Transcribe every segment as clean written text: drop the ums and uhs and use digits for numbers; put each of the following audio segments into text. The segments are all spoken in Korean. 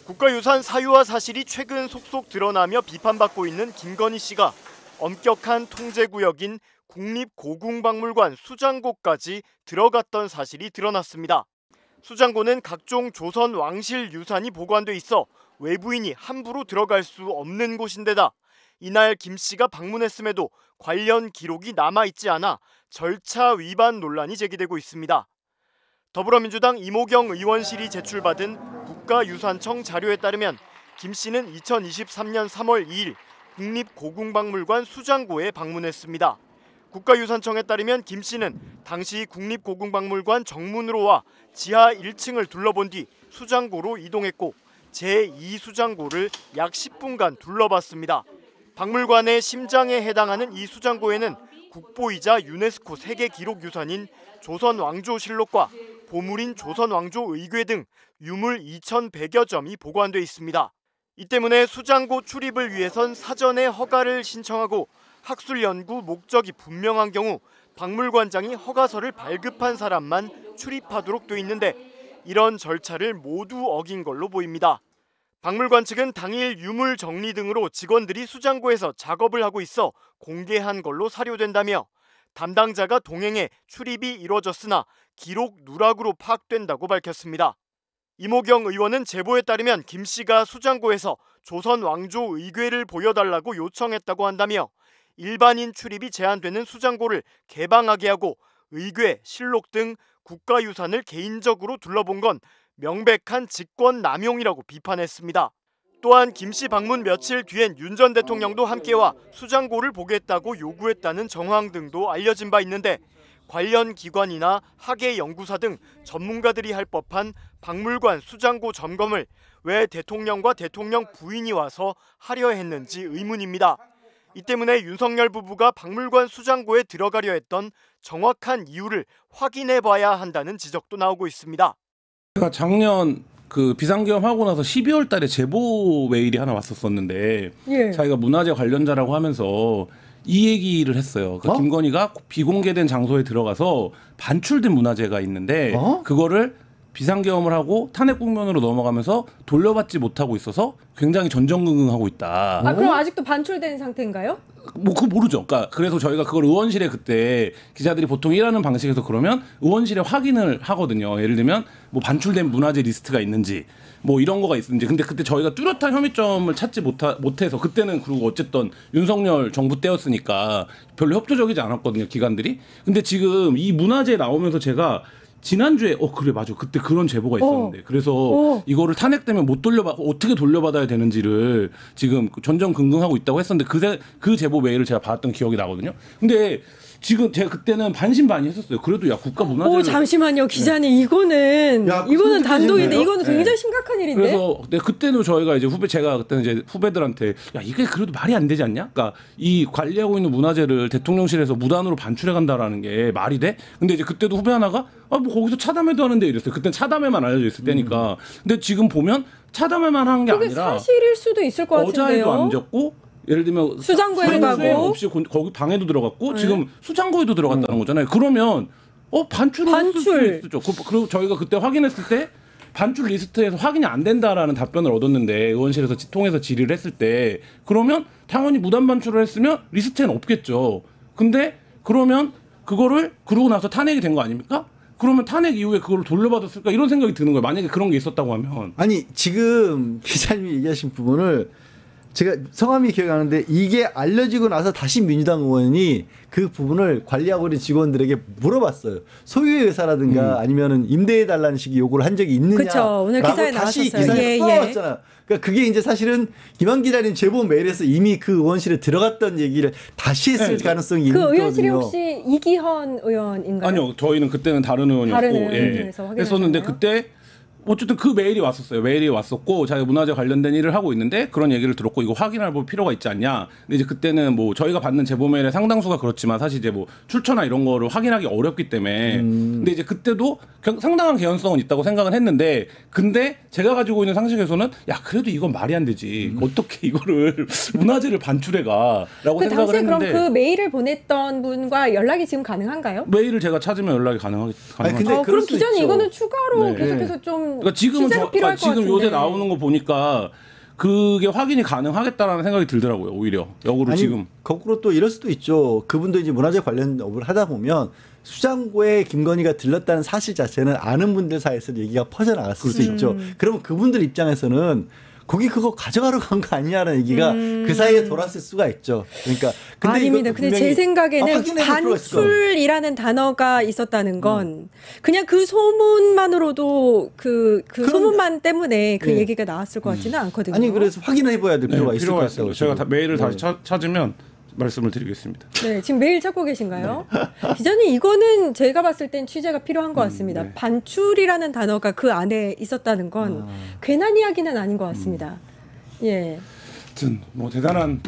국가유산 사유와 사실이 최근 속속 드러나며 비판받고 있는 김건희 씨가 엄격한 통제구역인 국립고궁박물관 수장고까지 들어갔던 사실이 드러났습니다. 수장고는 각종 조선 왕실 유산이 보관돼 있어 외부인이 함부로 들어갈 수 없는 곳인데다 이날 김 씨가 방문했음에도 관련 기록이 남아있지 않아 절차 위반 논란이 제기되고 있습니다. 더불어민주당 이모경 의원실이 제출받은 국가유산청 자료에 따르면 김 씨는 2023년 3월 2일 국립고궁박물관 수장고에 방문했습니다. 국가유산청에 따르면 김 씨는 당시 국립고궁박물관 정문으로 와 지하 1층을 둘러본 뒤 수장고로 이동했고 제2수장고를 약 10분간 둘러봤습니다. 박물관의 심장에 해당하는 이 수장고에는 국보이자 유네스코 세계기록유산인 조선왕조실록과 보물인 조선왕조의궤 등 유물 2,100여 점이 보관돼 있습니다. 이 때문에 수장고 출입을 위해선 사전에 허가를 신청하고 학술 연구 목적이 분명한 경우 박물관장이 허가서를 발급한 사람만 출입하도록 돼 있는데 이런 절차를 모두 어긴 걸로 보입니다. 박물관 측은 당일 유물 정리 등으로 직원들이 수장고에서 작업을 하고 있어 공개한 걸로 사료된다며 담당자가 동행해 출입이 이루어졌으나 기록 누락으로 파악된다고 밝혔습니다. 이모경 의원은 제보에 따르면 김 씨가 수장고에서 조선 왕조 의궤를 보여달라고 요청했다고 한다며 일반인 출입이 제한되는 수장고를 개방하게 하고 의궤, 실록 등 국가유산을 개인적으로 둘러본 건 명백한 직권 남용이라고 비판했습니다. 또한 김 씨 방문 며칠 뒤엔 윤 전 대통령도 함께와 수장고를 보겠다고 요구했다는 정황 등도 알려진 바 있는데 관련 기관이나 학예 연구사 등 전문가들이 할 법한 박물관 수장고 점검을 왜 대통령과 대통령 부인이 와서 하려 했는지 의문입니다. 이 때문에 윤석열 부부가 박물관 수장고에 들어가려 했던 정확한 이유를 확인해 봐야 한다는 지적도 나오고 있습니다. 제가 작년 그 비상계엄 하고 나서 12월 달에 제보 메일이 하나 왔었었는데 자기가 문화재 관련자라고 하면서 이 얘기를 했어요. 그 김건희가 비공개된 장소에 들어가서 반출된 문화재가 있는데 그거를 비상계엄을 하고 탄핵 국면으로 넘어가면서 돌려받지 못하고 있어서 굉장히 전전긍긍하고 있다. 아, 그럼 아직도 반출된 상태인가요? 뭐 그거 모르죠. 그러니까 그래서 저희가 그걸 의원실에 그때 기자들이 보통 일하는 방식에서 그러면 의원실에 확인을 하거든요. 예를 들면 뭐 반출된 문화재 리스트가 있는지 뭐 이런 거가 있는지. 근데 그때 저희가 뚜렷한 혐의점을 찾지 못해서 그때는 그리고 어쨌든 윤석열 정부 때였으니까 별로 협조적이지 않았거든요. 기관들이. 근데 지금 이 문화재 나오면서 제가 지난주에 그래 맞아 그때 그런 제보가 있었는데 그래서 이거를 탄핵되면 못 어떻게 돌려받아야 되는지를 지금 전전긍긍하고 있다고 했었는데 그 제보 메일을 제가 받았던 기억이 나거든요. 근데 지금 제가 그때는 반신반의했었어요. 그래도 야 국가 문화재를 잠시만요 기자님 이거는 단독인데 이거는 굉장히 심각한 일인데. 그래서 그때는 저희가 이제 제가 그때는 이제 후배들한테 야 이게 그래도 말이 안 되지 않냐? 그러니까 이 관리하고 있는 문화재를 대통령실에서 무단으로 반출해 간다라는 게 말이 돼? 근데 이제 그때도 후배 하나가 뭐 거기서 차담회도 하는데 이랬어요. 그때는 차담회만 알려져 있을 때니까. 근데 지금 보면 차담회만 한 게 아니라 사실일 수도 있을 것 같은데요. 어자에도 앉았고. 예를 들면 수장고에 가고 없이 거기 방에도 들어갔고 지금 수장고에도 들어갔다는 거잖아요. 그러면 반출을 했을 수 있죠. 그리고 저희가 그때 확인했을 때 반출 리스트에서 확인이 안 된다라는 답변을 얻었는데 의원실에서 통해서 질의를 했을 때 그러면 당연히 무단 반출을 했으면 리스트에는 없겠죠. 근데 그러면 그거를 그러고 나서 탄핵이 된 거 아닙니까? 그러면 탄핵 이후에 그걸 돌려받았을까 이런 생각이 드는 거예요. 만약에 그런 게 있었다고 하면. 아니 지금 기자님이 얘기하신 부분을 제가 성함이 기억이 나는데 이게 알려지고 나서 다시 민주당 의원이 그 부분을 관리하고 있는 직원들에게 물어봤어요. 소유의 의사라든가 아니면은 임대해달라는 식의 요구를 한 적이 있느냐. 그렇죠. 오늘 기사에 다시 나왔었어요. 기사에 나왔잖아요. 그러니까 그게 이제 사실은 김한 기자님 제보 메일에서 이미 그 의원실에 들어갔던 얘기를 다시 했을 가능성이 있거든요. 그 의원실이 혹시 이기헌 의원인가요? 아니요. 저희는 그때는 다른 의원이었고 했었는데 그때 어쨌든 그 메일이 왔었어요. 메일이 왔었고 자기가 문화재 관련된 일을 하고 있는데 그런 얘기를 들었고 이거 확인할 필요가 있지 않냐. 근데 이제 그때는 뭐 저희가 받는 제보 메일의 상당수가 그렇지만 사실 이제 뭐 출처나 이런 거를 확인하기 어렵기 때문에 근데 이제 그때도 상당한 개연성은 있다고 생각은 했는데 근데 제가 가지고 있는 상식에서는 야 그래도 이건 말이 안 되지. 어떻게 이거를 문화재를 반출해가라고 생각을 했는데 그럼 그 메일을 보냈던 분과 연락이 지금 가능한가요? 메일을 제가 찾으면 연락이 가능하죠. 그럼 기자님 이거는 추가로 계속해서 좀 그러니까 지금은 취재가 필요할 것 지금 같은데. 요새 나오는 거 보니까 그게 확인이 가능하겠다라는 생각이 들더라고요. 오히려 역으로 아니, 지금. 거꾸로 또 이럴 수도 있죠. 그분도 이제 문화재 관련 업을 하다 보면 수장고에 김건희가 들렀다는 사실 자체는 아는 분들 사이에서 얘기가 퍼져나갔을 수 있죠. 그러면 그분들 입장에서는 거기 그거 가져가러 간 거 아니냐는 얘기가 그 사이에 돌았을 수가 있죠. 그러니까 근데 아닙니다. 근데 제 생각에는 확인해볼 필요가 있을 거예요. 반출이라는 단어가 있었다는 건 그냥 그 소문만으로도 그 소문만 때문에 그 예. 얘기가 나왔을 것 같지는 않거든요. 아니 그래서 확인해봐야 될 필요가 있을 것 필요가 같아요. 있습니다. 제가 다 메일을 네. 다시 찾으면 말씀을 드리겠습니다. 네, 지금 메일 찾고 계신가요? 기자님, 이거는 제가 봤을 땐 취재가 필요한 것 같습니다. 네. 반출이라는 단어가 그 안에 있었다는 건 괜한 이야기는 아닌 것 같습니다. 예. 하여튼 뭐 대단한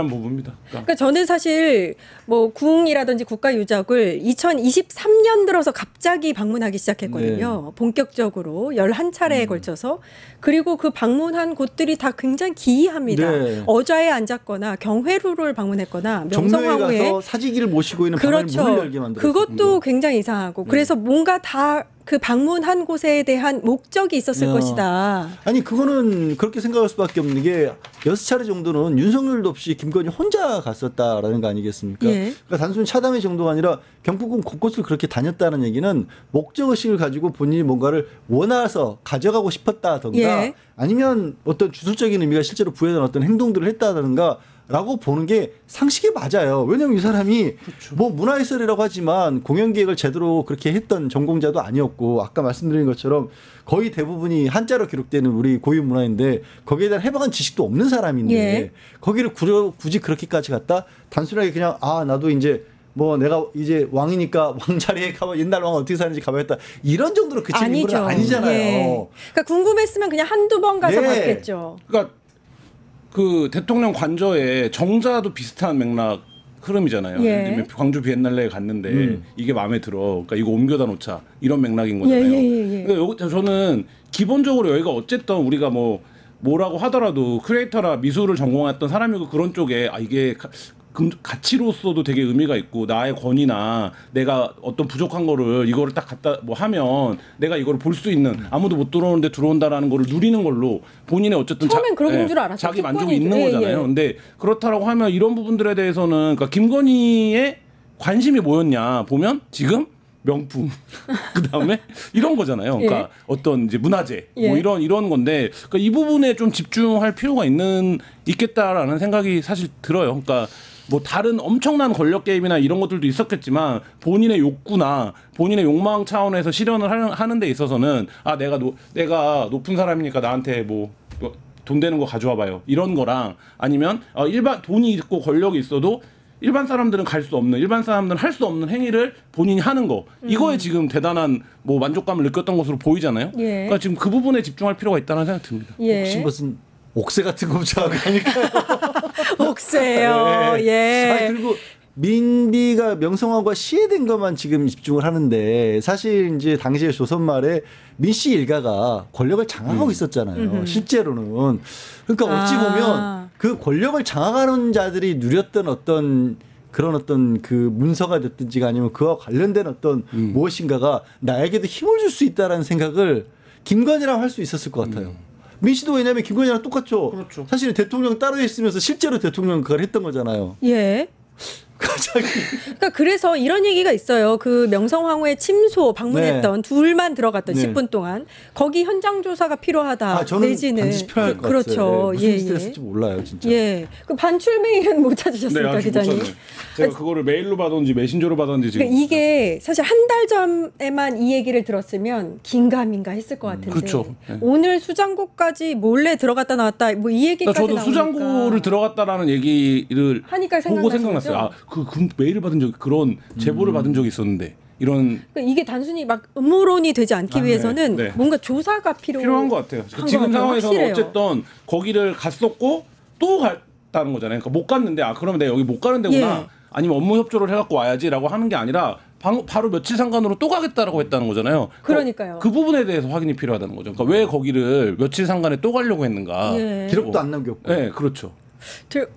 부분입니다. 그러니까 저는 사실 뭐 궁이라든지 국가유적을 2023년 들어서 갑자기 방문하기 시작했거든요. 본격적으로 11차례에 걸쳐서. 그리고 그 방문한 곳들이 다 굉장히 기이합니다. 네. 어좌에 앉았거나 경회루를 방문했거나 정로에 명성황후에 가서 사직이를 모시고 있는 방을 문을 그렇죠. 열게 만들었어요. 그것도 굉장히 이상하고 그래서 뭔가 다 그 방문한 곳에 대한 목적이 있었을 것이다. 아니 그거는 그렇게 생각할 수밖에 없는 게 6차례 정도는 윤석열도 없이 김건희 혼자 갔었다라는 거 아니겠습니까? 예. 그러니까 단순히 차담의 정도가 아니라 경복궁 곳곳을 그렇게 다녔다는 얘기는 목적의식을 가지고 본인이 뭔가를 원해서 가져가고 싶었다던가 예. 아니면 어떤 주술적인 의미가 실제로 부여된 어떤 행동들을 했다던가 라고 보는 게 상식에 맞아요. 왜냐하면 이 사람이 뭐 문화예술이라고 하지만 공연기획을 제대로 그렇게 했던 전공자도 아니었고 아까 말씀드린 것처럼 거의 대부분이 한자로 기록되는 우리 고유 문화인데 거기에 대한 해박한 지식도 없는 사람인데 예. 거기를 굳이 그렇게까지 갔다 단순하게 그냥 나도 이제 뭐 내가 이제 왕이니까 왕 자리에 가봐 옛날 왕 어떻게 사는지 가봐야겠다 이런 정도로 그칠 인물은 아니잖아요. 예. 그러니까 궁금했으면 그냥 한두 번 가서 예. 봤겠죠. 그러니까 그 대통령 관저에 정자도 비슷한 맥락 흐름이잖아요. 예. 예를 들면 광주 비엔날레에 갔는데 이게 마음에 들어. 그러니까 이거 옮겨다 놓자. 이런 맥락인 거잖아요. 예. 그러니까 저는 기본적으로 여기가 어쨌든 우리가 뭐라고 하더라도 크리에이터라 미술을 전공했던 사람이고 그런 쪽에 이게 가치로서도 되게 의미가 있고 나의 권위나 내가 어떤 부족한 거를 이거를 딱 갖다 하면 내가 이거를 볼 수 있는 아무도 못 들어오는데 들어온다라는 거를 누리는 걸로 본인의 어쨌든 처음엔 그런 건 줄 알았어요. 자기 만족이 특권이죠. 있는 거잖아요. 근데 그렇다라고 하면 이런 부분들에 대해서는 그러니까 김건희의 관심이 뭐였냐 보면 지금 명품 그다음에 이런 거잖아요. 그러니까 예. 어떤 이제 문화재 예. 뭐 이런 건데 그러니까 이 부분에 좀 집중할 필요가 있겠다라는 생각이 사실 들어요. 그러니까 뭐 다른 엄청난 권력 게임이나 이런 것들도 있었겠지만 본인의 욕구나 본인의 욕망 차원에서 실현을 하는 데 있어서는 내가 높은 사람이니까 나한테 뭐 돈 되는 거 가져와 봐요. 이런 거랑 아니면 일반 돈이 있고 권력이 있어도 일반 사람들은 갈 수 없는 일반 사람들은 할 수 없는 행위를 본인이 하는 거 이거에 지금 대단한 뭐 만족감을 느꼈던 것으로 보이잖아요. 예. 그러니까 지금 그 부분에 집중할 필요가 있다는 생각이 듭니다. 예. 혹시 무슨 옥새 같은 거 붙여가고 하니까 옥새요. 예. 아니, 그리고 민비가 명성황후가 시해된 것만 지금 집중을 하는데 사실 이제 당시에 조선 말에 민씨 일가가 권력을 장악하고 있었잖아요. 실제로는. 그러니까 어찌 보면 그 권력을 장악하는 자들이 누렸던 어떤 그 문서가 됐든지가 아니면 그와 관련된 어떤 무엇인가가 나에게도 힘을 줄 수 있다라는 생각을 김건희랑 할 수 있었을 것 같아요. 민 씨도 왜냐하면 김건희랑 똑같죠. 그렇죠. 사실 대통령 따로 있으면서 실제로 대통령 그걸 했던 거잖아요. 예. 그러니까 그래서 이런 얘기가 있어요. 그 명성황후의 침소 방문했던 둘만 들어갔던 네. 10분 동안 거기 현장 조사가 필요하다. 저는 내지는 반드시 필요할 것 그렇죠. 같아요. 무슨 예, 스트레스인지 몰라요, 진짜. 예. 그 반출 메일은 못 찾으셨습니까, 아직 못 기자님? 찾아요. 제가 그거를 메일로 받았는지 메신저로 받았는지 지금. 그러니까 이게 사실 한 달 전에만 이 얘기를 들었으면 긴가민가 했을 것 같은데 그렇죠. 네. 오늘 수장고까지 몰래 들어갔다 나왔다 뭐 이 얘기까지 저도 나오니까 수장고를 들어갔다라는 얘기를 하니까 보고 생각나죠? 생각났어요. 그 메일을 받은 적이 그런 제보를 받은 적이 있었는데 이런 그러니까 이게 단순히 막 음모론이 되지 않기 위해서는 네. 뭔가 조사가 필요한 것 같아요. 것 지금 같아요. 상황에서는 확실해요. 어쨌든 거기를 갔었고 또 갔다는 거잖아요. 그러니까 못 갔는데 그러면 내가 여기 못 가는 데구나. 예. 아니면 업무 협조를 해갖고 와야지라고 하는 게 아니라 바로 며칠 상관으로 또 가겠다라고 했다는 거잖아요. 그러니까요. 그 부분에 대해서 확인이 필요하다는 거죠. 그러니까 왜 거기를 며칠 상관에 또 가려고 했는가. 예. 기록도 안 남겼고. 네, 그렇죠.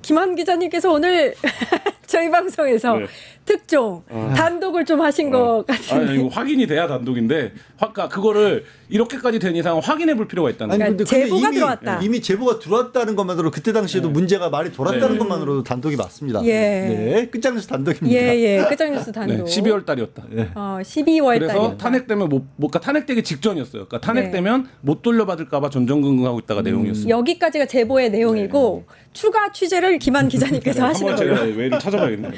김한 기자님께서 오늘 저희 방송에서 네. 특종 단독을 좀 하신 것 같은데. 아니, 이거 확인이 돼야 단독인데, 아까 그거를 이렇게까지 된 이상 확인해 볼 필요가 있다는 거예요. 그러니까 제보가 들어왔다. 이미 제보가 들어왔다는 것만으로 그때 당시에도 문제가 말이 돌았다는 것만으로도 단독이 맞습니다. 예. 네, 끝장뉴스 단독입니다. 예. 끝장뉴스 단독. 네, 12월 달이었다. 12월 그래서 달이었다. 탄핵되면 그러니까 탄핵되기 직전이었어요. 그러니까 탄핵되면 못 돌려받을까봐 전전긍긍하고 있다가 내용이었습니다. 여기까지가 제보의 내용이고 추가 취재를 김한 기자님께서 하시는 한번 걸로. 제가 메일을 찾아봐야겠네요.